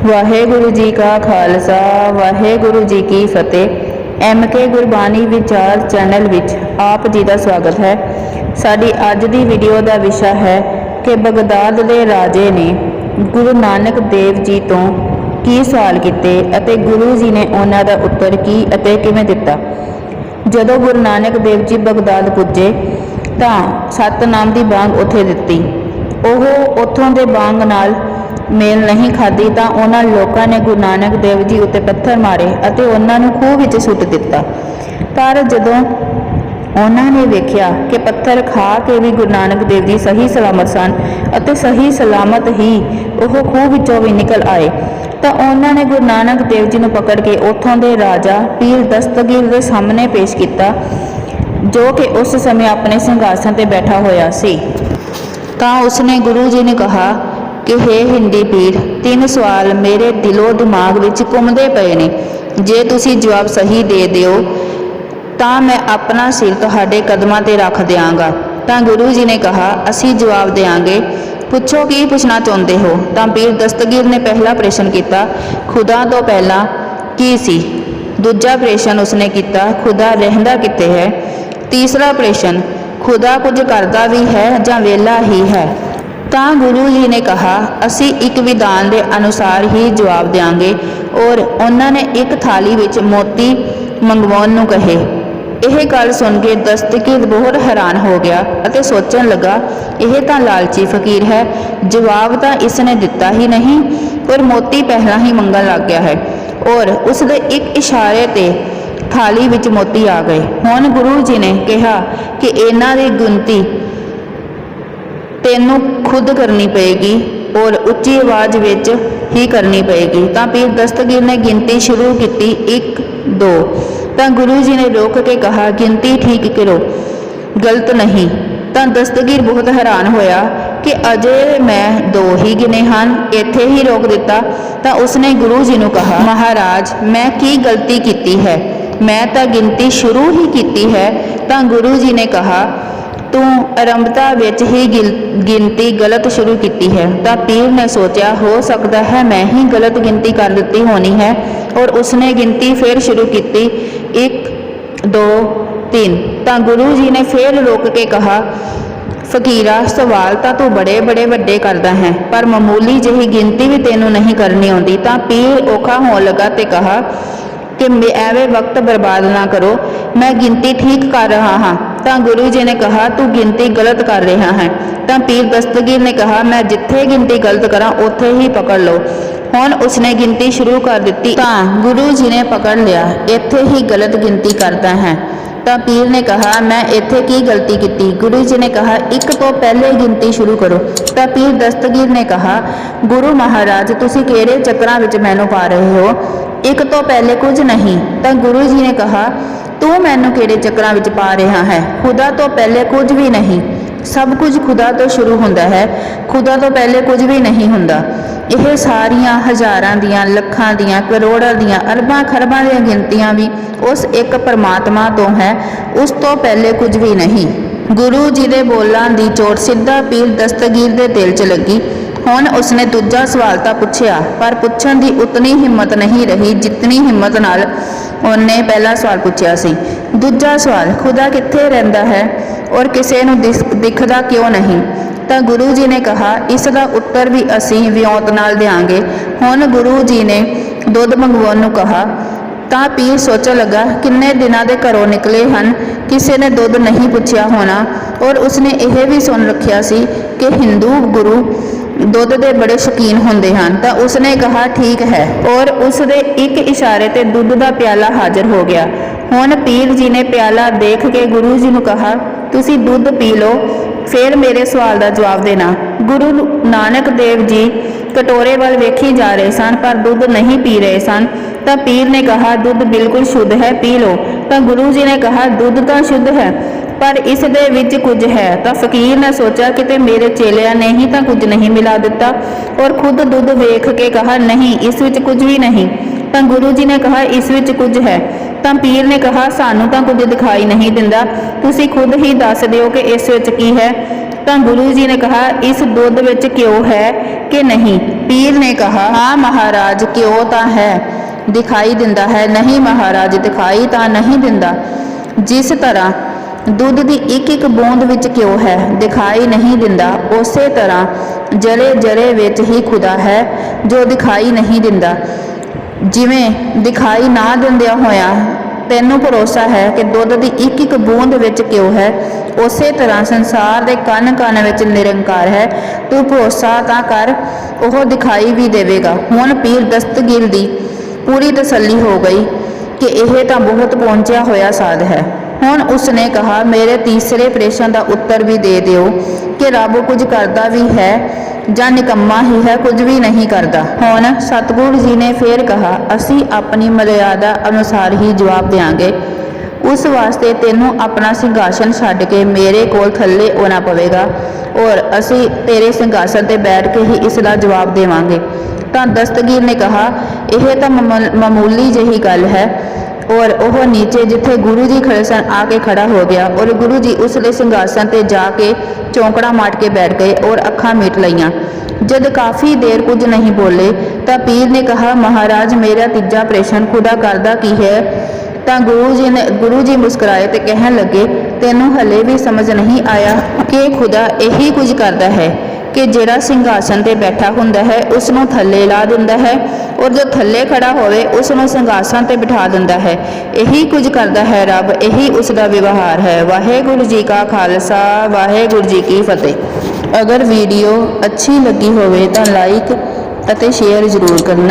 ਵਾਹਿਗੁਰੂ ਜੀ ਕਾ ਖਾਲਸਾ ਵਾਹਿਗੁਰੂ ਜੀ ਕੀ ਫਤਿਹ। MK ਗੁਰਬਾਣੀ ਵਿਚਾਰ channel ਵਿੱਚ ਆਪ ਜੀ ਦਾ ਸਵਾਗਤ ਹੈ। ਸਾਡੀ ਅੱਜ ਦੀ ਵੀਡੀਓ ਦਾ ਵਿਸ਼ਾ ਹੈ ਕਿ ਬਗਦਾਦ ਦੇ ਰਾਜੇ ਨੇ ਗੁਰੂ ਨਾਨਕ ਦੇਵ ਜੀ ਤੋਂ ਕੀ ਸਵਾਲ ਕੀਤੇ ਅਤੇ ਗੁਰੂ ਜੀ ਨੇ ਉਹਨਾਂ ਦਾ ਉੱਤਰ ਕੀ ਅਤੇ ਕਿਵੇਂ ਦਿੱਤਾ। ਜਦੋਂ ਗੁਰੂ ਨਾਨਕ ਦੇਵ ਜੀ ਬਗਦਾਦ ਪੁੱਜੇ ਤਾਂ ਸਤਨਾਮ ਦੀ ਬਾਂਗ ਉੱਥੇ ਦਿੱਤੀ। ਉਹ ਉੱਥੋਂ ਦੇ ਬਾਂਗ ਨਾਲ ਮੇਲ ਨਹੀਂ ਖਾਧੀ ਤਾਂ ਉਹਨਾਂ ਲੋਕਾਂ ਨੇ ਗੁਰੂ ਨਾਨਕ ਦੇਵ ਜੀ ਉੱਤੇ ਪੱਥਰ ਮਾਰੇ ਅਤੇ ਉਹਨਾਂ ਨੂੰ ਖੂਹ ਵਿੱਚ ਸੁੱਟ ਦਿੱਤਾ। ਪਰ ਜਦੋਂ ਉਹਨਾਂ ਨੇ ਵੇਖਿਆ ਕਿ ਪੱਥਰ ਖਾ ਕੇ ਵੀ ਗੁਰੂ ਨਾਨਕ ਦੇਵ ਜੀ ਸਹੀ ਸਲਾਮਤ ਸਨ ਅਤੇ ਸਹੀ ਸਲਾਮਤ ਹੀ ਉਹ ਖੂਹ ਵਿੱਚੋਂ ਵੀ ਨਿਕਲ ਆਏ ਤਾਂ ਉਹਨਾਂ ਨੇ ਗੁਰੂ ਨਾਨਕ ਦੇਵ ਜੀ ਨੂੰ ਪਕੜ ਕੇ ਉੱਥੋਂ ਦੇ ਰਾਜਾ ਪੀਰ ਦਸਤਗੀਰ ਦੇ ਸਾਹਮਣੇ ਪੇਸ਼ ਕੀਤਾ, ਜੋ ਕਿ ਉਸ ਸਮੇਂ ਆਪਣੇ ਸਿੰਘਾਸਨ ਤੇ ਬੈਠਾ ਹੋਇਆ ਸੀ। ਤਾਂ ਉਸਨੇ ਗੁਰੂ ਜੀ ਨੇ ਕਿਹਾ ਕਿ हे ਹਿੰਦੀ ਪੀਰ, 3 ਸਵਾਲ ਮੇਰੇ ਦਿਲੋਂ ਦਿਮਾਗ ਵਿੱਚ ਘੁੰਮਦੇ ਪਏ ਨੇ। ਜੇ ਤੁਸੀਂ ਜਵਾਬ ਸਹੀ ਦੇ ਦਿਓ ਤਾਂ ਮੈਂ ਆਪਣਾ ਸਿਰ ਤੁਹਾਡੇ ਕਦਮਾਂ ਤੇ ਰੱਖ ਦਿਆਂਗਾ। ਤਾਂ ਗੁਰੂ ਜੀ ਨੇ ਕਿਹਾ, ਅਸੀਂ ਜਵਾਬ ਦੇਵਾਂਗੇ, ਪੁੱਛੋ ਕੀ ਪੁੱਛਣਾ ਚਾਹੁੰਦੇ ਹੋ। ਤਾਂ ਪੀਰ ਦਸਤਗੀਰ ਨੇ ਪਹਿਲਾ ਪ੍ਰਸ਼ਨ ਕੀਤਾ, ਖੁਦਾ ਤੋਂ ਪਹਿਲਾਂ ਕੀ ਸੀ। ਦੂਜਾ ਪ੍ਰਸ਼ਨ ਉਸਨੇ ਕੀਤਾ, ਖੁਦਾ ਰਹਿੰਦਾ ਕਿੱਥੇ ਹੈ। ਤੀਸਰਾ ਪ੍ਰਸ਼ਨ, ਖੁਦਾ ਕੁਝ ਕਰਦਾ ਵੀ ਹੈ ਜਾਂ ਵਿਹਲਾ ਹੀ ਹੈ। ਤਾਂ ਗੁਰੂ ਜੀ ਨੇ ਕਿਹਾ, ਅਸੀਂ ਇੱਕ ਵਿਧਾਨ ਦੇ ਅਨੁਸਾਰ ਹੀ ਜਵਾਬ ਦੇਵਾਂਗੇ। ਔਰ ਉਹਨਾਂ ਨੇ ਇੱਕ ਥਾਲੀ ਵਿੱਚ ਮੋਤੀ ਮੰਗਵਾਉਣ ਨੂੰ ਕਹੇ। ਇਹ ਗੱਲ ਸੁਣ ਕੇ ਦਸਤਗੀਰ ਬਹੁਤ ਹੈਰਾਨ ਹੋ ਗਿਆ ਅਤੇ ਸੋਚਣ ਲੱਗਾ, ਇਹ ਤਾਂ ਲਾਲਚੀ ਫਕੀਰ ਹੈ, ਜਵਾਬ ਤਾਂ ਇਸ ਨੇ ਦਿੱਤਾ ਹੀ ਨਹੀਂ ਔਰ ਮੋਤੀ ਪਹਿਲਾਂ ਹੀ ਮੰਗਣ ਲੱਗ ਗਿਆ ਹੈ। ਔਰ ਉਸ ਦੇ ਇੱਕ ਇਸ਼ਾਰੇ ਤੇ ਥਾਲੀ ਵਿੱਚ ਮੋਤੀ ਆ ਗਏ। ਹੁਣ ਗੁਰੂ ਜੀ ਨੇ ਕਿਹਾ ਕਿ ਇਹਨਾਂ ਦੀ ਗਿਣਤੀ ਤੈਨੂੰ ਖੁਦ ਕਰਨੀ ਪਏਗੀ ਔਰ ਉੱਚੀ ਆਵਾਜ਼ ਵਿੱਚ ਹੀ ਕਰਨੀ ਪਏਗੀ। ਤਾਂ ਪੀਰ ਦਸਤਗੀਰ ਨੇ ਗਿਣਤੀ ਸ਼ੁਰੂ ਕੀਤੀ, 1 2। ਤਾਂ ਗੁਰੂ ਜੀ ਨੇ ਰੋਕ ਕੇ ਕਿਹਾ, ਗਿਣਤੀ ਠੀਕ ਕਰੋ, ਗਲਤ ਨਹੀਂ। ਤਾਂ ਦਸਤਗੀਰ ਬਹੁਤ ਹੈਰਾਨ ਹੋਇਆ ਕਿ ਅਜੇ ਮੈਂ 2 ਹੀ ਗਿਣੇ ਹਨ, ਇੱਥੇ ਹੀ ਰੋਕ ਦਿੱਤਾ। ਤਾਂ ਉਸਨੇ ਗੁਰੂ ਜੀ ਨੂੰ ਕਿਹਾ, ਮਹਾਰਾਜ ਮੈਂ ਕੀ ਗਲਤੀ ਕੀਤੀ ਹੈ, ਮੈਂ ਤਾਂ ਗਿਣਤੀ ਸ਼ੁਰੂ ਹੀ ਕੀਤੀ ਹੈ। ਤਾਂ ਗੁਰੂ ਜੀ ਨੇ ਕਿਹਾ, ਤੂੰ ਆਰੰਭਤਾ ਵਿੱਚ ਹੀ ਗਿਣਤੀ ਗਲਤ ਸ਼ੁਰੂ ਕੀਤੀ ਹੈ। ਤਾਂ ਪੀਰ ਨੇ ਸੋਚਿਆ, ਹੋ ਸਕਦਾ ਹੈ ਮੈਂ ਹੀ ਗਲਤ ਗਿਣਤੀ ਕਰ ਦਿੱਤੀ ਹੋਣੀ ਹੈ। ਔਰ ਉਸਨੇ ਗਿਣਤੀ ਫਿਰ ਸ਼ੁਰੂ ਕੀਤੀ, 1 2 3। ਤਾਂ ਗੁਰੂ ਜੀ ਨੇ ਫਿਰ ਰੋਕ ਕੇ ਕਿਹਾ, ਫਕੀਰਾ ਸਵਾਲ ਤਾਂ ਤੂੰ ਬੜੇ ਵੱਡੇ ਕਰਦਾ ਹੈ, ਪਰ ਮਾਮੂਲੀ ਜਿਹੀ ਗਿਣਤੀ ਵੀ ਤੈਨੂੰ ਨਹੀਂ ਕਰਨੀ ਆਉਂਦੀ। ਤਾਂ ਪੀਰ ਔਖਾ ਹੋਣ ਲੱਗਾ ਤੇ ਕਿਹਾ ਕਿ ਐਵੇਂ ਵਕਤ ਬਰਬਾਦ ਨਾ ਕਰੋ, ਮੈਂ ਗਿਣਤੀ ਠੀਕ ਕਰ ਰਹਾ ਹਾਂ। ਤਾਂ ਗੁਰੂ ਜੀ ਨੇ ਕਿਹਾ, ਤੂੰ ਗਿਣਤੀ ਗਲਤ ਕਰ ਰਿਹਾ ਹੈ। ਤਾਂ ਪੀਰ ਦਸਤਗੀਰ ਨੇ ਕਿਹਾ, ਮੈਂ ਜਿੱਥੇ ਗਿਣਤੀ ਗਲਤ ਕਰਾਂ ਉੱਥੇ ਹੀ ਪਕੜ ਲਓ। ਹੁਣ ਉਸਨੇ ਗਿਣਤੀ ਸ਼ੁਰੂ ਕਰ ਦਿੱਤੀ ਤਾਂ ਗੁਰੂ ਜੀ ਨੇ ਪਕੜ ਲਿਆ, ਇੱਥੇ ਹੀ ਗਲਤ ਗਿਣਤੀ ਕਰਦਾ ਹੈ। ਤਾਂ ਪੀਰ ਨੇ ਕਿਹਾ, ਮੈਂ ਇੱਥੇ ਕੀ ਗਲਤੀ ਕੀਤੀ। ਗੁਰੂ ਜੀ ਨੇ ਕਿਹਾ, 1 ਤੋਂ ਪਹਿਲੇ ਗਿਣਤੀ ਸ਼ੁਰੂ ਕਰੋ। ਤਾਂ ਪੀਰ ਦਸਤਗੀਰ ਨੇ ਕਿਹਾ, ਗੁਰੂ ਮਹਾਰਾਜ ਤੁਸੀਂ ਕਿਹੜੇ ਚੱਕਰਾਂ ਵਿੱਚ ਮੈਨੂੰ ਪਾ ਰਹੇ ਹੋ, 1 ਤੋਂ ਪਹਿਲੇ ਕੁਝ ਨਹੀਂ। ਤਾਂ ਗੁਰੂ ਜੀ ਨੇ ਕਿਹਾ, ਤੂੰ ਮੈਨੂੰ ਕਿਹੜੇ ਚੱਕਰਾਂ ਵਿੱਚ ਪਾ ਰਿਹਾ ਹੈ, ਖੁਦਾ ਤੋਂ ਪਹਿਲੇ ਕੁਝ ਵੀ ਨਹੀਂ। ਸਭ ਕੁਝ ਖੁਦਾ ਤੋਂ ਸ਼ੁਰੂ ਹੁੰਦਾ ਹੈ, ਖੁਦਾ ਤੋਂ ਪਹਿਲੇ ਕੁਝ ਵੀ ਨਹੀਂ ਹੁੰਦਾ। ਇਹ ਸਾਰੀਆਂ ਹਜ਼ਾਰਾਂ ਦੀਆਂ, ਲੱਖਾਂ ਦੀਆਂ, ਕਰੋੜਾਂ ਦੀਆਂ, ਅਰਬਾਂ ਖਰਬਾਂ ਦੀਆਂ ਗਿਣਤੀਆਂ ਵੀ ਉਸ ਇੱਕ ਪਰਮਾਤਮਾ ਤੋਂ ਹੈ, ਉਸ ਤੋਂ ਪਹਿਲੇ ਕੁਝ ਵੀ ਨਹੀਂ। ਗੁਰੂ ਜੀ ਦੇ ਬੋਲਾਂ ਦੀ ਚੋਟ ਸਿੱਧਾ ਪੀਰ ਦਸਤਗੀਰ ਦੇ ਦਿਲ 'ਚ ਲੱਗੀ। ਹੁਣ ਉਸਨੇ ਦੂਜਾ ਸਵਾਲ ਤਾਂ ਪੁੱਛਿਆ, ਪਰ ਪੁੱਛਣ ਦੀ ਉਤਨੀ ਹਿੰਮਤ ਨਹੀਂ ਰਹੀ ਜਿਤਨੀ ਹਿੰਮਤ ਨਾਲ ਉਹਨੇ ਪਹਿਲਾ ਸਵਾਲ ਪੁੱਛਿਆ ਸੀ। ਦੂਜਾ ਸਵਾਲ, ਖੁਦਾ ਕਿੱਥੇ ਰਹਿੰਦਾ ਹੈ ਔਰ ਕਿਸੇ ਨੂੰ ਦਿਖਦਾ ਕਿਉਂ ਨਹੀਂ। ਤਾਂ ਗੁਰੂ ਜੀ ਨੇ ਕਿਹਾ, ਇਸ ਦਾ ਉੱਤਰ ਵੀ ਅਸੀਂ ਵਿਉਂਤ ਨਾਲ ਦਿਆਂਗੇ। ਹੁਣ ਗੁਰੂ ਜੀ ਨੇ ਦੁੱਧ ਮੰਗਵਾਉਣ ਨੂੰ ਕਿਹਾ। ਤਾਂ ਪੀਰ ਸੋਚਣ ਲੱਗਾ, ਕਿੰਨੇ ਦਿਨਾਂ ਦੇ ਘਰੋਂ ਨਿਕਲੇ ਹਨ, ਕਿਸੇ ਨੇ ਦੁੱਧ ਨਹੀਂ ਪੁੱਛਿਆ ਹੋਣਾ। ਔਰ ਉਸਨੇ ਇਹ ਵੀ ਸੁਣ ਰੱਖਿਆ ਸੀ ਕਿ ਹਿੰਦੂ ਗੁਰੂ ਦੁੱਧ ਦੇ ਬੜੇ ਸ਼ੌਕੀਨ ਹੁੰਦੇ ਹਨ। ਤਾਂ ਉਸਨੇ ਕਿਹਾ, ਠੀਕ ਹੈ। ਔਰ ਉਸ ਦੇ ਇੱਕ ਇਸ਼ਾਰੇ ਤੇ ਦੁੱਧ ਦਾ ਪਿਆਲਾ ਹਾਜ਼ਰ ਹੋ ਗਿਆ। ਹੁਣ ਪੀਰ ਜੀ ਨੇ ਪਿਆਲਾ ਦੇਖ ਕੇ ਗੁਰੂ ਜੀ ਨੂੰ ਕਿਹਾ, ਤੁਸੀਂ ਦੁੱਧ ਪੀ ਲਓ, ਫਿਰ ਮੇਰੇ ਸਵਾਲ ਦਾ ਜਵਾਬ ਦੇਣਾ। ਗੁਰੂ ਨਾਨਕ ਦੇਵ ਜੀ ਕਟੋਰੇ ਵੱਲ ਵੇਖੀ ਜਾ ਰਹੇ ਸਨ ਪਰ ਦੁੱਧ ਨਹੀਂ ਪੀ ਰਹੇ ਸਨ। ਤਾਂ ਪੀਰ ਨੇ ਕਿਹਾ, ਦੁੱਧ ਬਿਲਕੁਲ ਸ਼ੁੱਧ ਹੈ, ਪੀ ਲਓ। ਤਾਂ ਗੁਰੂ ਜੀ ਨੇ ਕਿਹਾ, ਦੁੱਧ ਤਾਂ ਸ਼ੁੱਧ ਹੈ ਪਰ ਇਸ ਦੇ ਵਿੱਚ ਕੁਝ ਹੈ। ਤਾਂ ਫਕੀਰ ਨੇ ਸੋਚਿਆ, ਕਿਤੇ ਮੇਰੇ ਚੇਲਿਆਂ ਨੇ ਹੀ ਤਾਂ ਕੁਝ ਨਹੀਂ ਮਿਲਾ ਦਿੱਤਾ। ਔਰ ਖੁਦ ਦੁੱਧ ਵੇਖ ਕੇ ਕਿਹਾ, ਨਹੀਂ ਇਸ ਵਿੱਚ ਕੁਝ ਵੀ ਨਹੀਂ। ਤਾਂ ਗੁਰੂ ਜੀ ਨੇ ਕਿਹਾ, ਇਸ ਵਿੱਚ ਕੁਝ ਹੈ। ਤਾਂ ਪੀਰ ਨੇ ਕਿਹਾ, ਸਾਨੂੰ ਤਾਂ ਕੁਝ ਦਿਖਾਈ ਨਹੀਂ ਦਿੰਦਾ, ਤੁਸੀਂ ਖੁਦ ਹੀ ਦੱਸ ਦਿਓ ਕਿ ਇਸ ਵਿੱਚ ਕੀ ਹੈ। ਤਾਂ ਗੁਰੂ ਜੀ ਨੇ ਕਹਾ ਇਸ ਦੁੱਧ ਵਿੱਚ ਘਿਓ ਹੈ ਕਿ ਨਹੀਂ। ਪੀਰ ਨੇ ਕਹਾ ਹਾਂ ਮਹਾਰਾਜ ਘਿਓ ਤਾਂ ਹੈ, ਦਿਖਾਈ ਦਿੰਦਾ ਹੈ। ਨਹੀਂ ਮਹਾਰਾਜ ਦਿਖਾਈ ਤਾਂ ਨਹੀਂ ਦਿੰਦਾ। ਜਿਸ ਤਰ੍ਹਾਂ ਦੁੱਧ ਦੀ ਇੱਕ ਇੱਕ ਬੂੰਦ ਵਿੱਚ ਘਿਓ ਹੈ, ਦਿਖਾਈ ਨਹੀਂ ਦਿੰਦਾ, ਉਸੇ ਤਰ੍ਹਾਂ ਜਰੇ ਜਰੇ ਵਿੱਚ ਹੀ ਖੁਦਾ ਹੈ ਜੋ ਦਿਖਾਈ ਨਹੀਂ ਦਿੰਦਾ। ਜਿਵੇਂ ਦਿਖਾਈ ਨਾ ਦਿੰਦਿਆਂ ਹੋਇਆਂ ਤੈਨੂੰ ਭਰੋਸਾ ਹੈ ਕਿ ਦੁੱਧ ਦੀ ਇੱਕ ਇੱਕ ਬੂੰਦ ਵਿੱਚ ਘਿਓ ਹੈ, ਉਸੇ ਤਰ੍ਹਾਂ ਸੰਸਾਰ ਦੇ ਕਣ ਕਣ ਵਿੱਚ ਨਿਰੰਕਾਰ ਹੈ। ਤੂੰ ਭਰੋਸਾ ਤਾਂ ਕਰ, ਉਹ ਦਿਖਾਈ ਵੀ ਦੇਵੇਗਾ। ਹੁਣ ਪੀਰ ਦਸਤਗੀਰ ਦੀ ਪੂਰੀ ਤਸੱਲੀ ਹੋ ਗਈ ਕਿ ਇਹ ਤਾਂ ਬਹੁਤ ਪਹੁੰਚਿਆ ਹੋਇਆ ਸਾਧ ਹੈ। ਹੁਣ ਉਸਨੇ ਕਹਾ ਮੇਰੇ ਤੀਸਰੇ ਪ੍ਰਸ਼ਨ ਦਾ ਉੱਤਰ ਵੀ ਦੇ ਦਿਓ ਕਿ ਰੱਬ ਕੁਝ ਕਰਦਾ ਵੀ ਹੈ ਜਾਂ ਨਿਕੰਮਾ ਹੀ ਹੈ, ਕੁਝ ਵੀ ਨਹੀਂ ਕਰਦਾ। ਹੁਣ ਸਤਿਗੁਰੂ ਜੀ ਨੇ ਫੇਰ ਕਹਾ ਅਸੀਂ ਆਪਣੀ ਮਰਿਆਦਾ ਅਨੁਸਾਰ ਹੀ ਜਵਾਬ ਦਿਆਂਗੇ। ਉਸ ਵਾਸਤੇ ਤੈਨੂੰ ਆਪਣਾ ਸਿੰਘਾਸਨ ਛੱਡ ਕੇ ਮੇਰੇ ਕੋਲ ਥੱਲੇ ਆਉਣਾ ਪਵੇਗਾ ਔਰ ਅਸੀਂ ਤੇਰੇ ਸਿੰਘਾਸਨ ਤੇ ਬੈਠ ਕੇ ਹੀ ਇਸ ਦਾ ਜਵਾਬ ਦੇਵਾਂਗੇ। ਤਾਂ ਦਸਤਗੀਰ ਨੇ ਕਹਾ ਇਹ ਤਾਂ ਮਾਮੂਲੀ ਜਿਹੀ ਗੱਲ ਹੈ। ਔਰ ਉਹ ਨੀਚੇ ਜਿੱਥੇ ਗੁਰੂ ਜੀ ਖੜੇ ਸਨ ਆ ਕੇ ਖੜਾ ਹੋ ਗਿਆ ਔਰ ਗੁਰੂ ਜੀ ਉਸ ਦੇ ਸਿੰਘਾਸਨ ਤੇ ਜਾ ਕੇ ਚੌਂਕੜਾ ਮਾਰ ਕੇ ਬੈਠ ਗਏ ਔਰ ਅੱਖਾਂ ਮੀਟ ਲਈਆਂ। ਜਦ ਕਾਫੀ ਦੇਰ ਕੁਝ ਨਹੀਂ ਬੋਲੇ ਤਾਂ ਪੀਰ ਨੇ ਕਹਾ ਮਹਾਰਾਜ ਮੇਰਾ ਤੀਜਾ ਪ੍ਰਸ਼ਨ ਖੁਦਾ ਕਰਦਾ ਕੀ ਹੈ। ਤਾਂ ਗੁਰੂ ਜੀ ਮੁਸਕਰਾਏ ਤੇ ਕਹਿਣ ਲੱਗੇ ਤੈਨੂੰ ਹਲੇ ਵੀ ਸਮਝ ਨਹੀਂ ਆਇਆ ਕਿ ਖੁਦਾ ਇਹੀ ਕੁਝ ਕਰਦਾ ਹੈ ਕਿ ਜਿਹੜਾ ਸਿੰਘਾਸਨ ਤੇ ਬੈਠਾ ਹੁੰਦਾ ਹੈ ਉਸ ਨੂੰ ਥੱਲੇ ਲਾ ਦਿੰਦਾ ਹੈ ਔਰ ਜੋ ਥੱਲੇ ਖੜਾ ਹੋਵੇ ਉਸ ਨੂੰ ਸਿੰਘਾਸਨ ਤੇ ਬਿਠਾ ਦਿੰਦਾ ਹੈ। ਇਹੀ ਕੁਝ ਕਰਦਾ ਹੈ ਰੱਬ, ਇਹੀ ਉਸ ਦਾ ਵਿਵਹਾਰ ਹੈ। ਵਾਹਿਗੁਰੂ ਜੀ ਕਾ ਖਾਲਸਾ, ਵਾਹਿਗੁਰੂ ਜੀ ਕੀ ਫਤਿਹ। ਅਗਰ ਵੀਡੀਓ ਅੱਛੀ ਲੱਗੀ ਹੋਵੇ ਤਾਂ ਲਾਈਕ ਅਤੇ ਸ਼ੇਅਰ ਜ਼ਰੂਰ ਕਰਨਾ।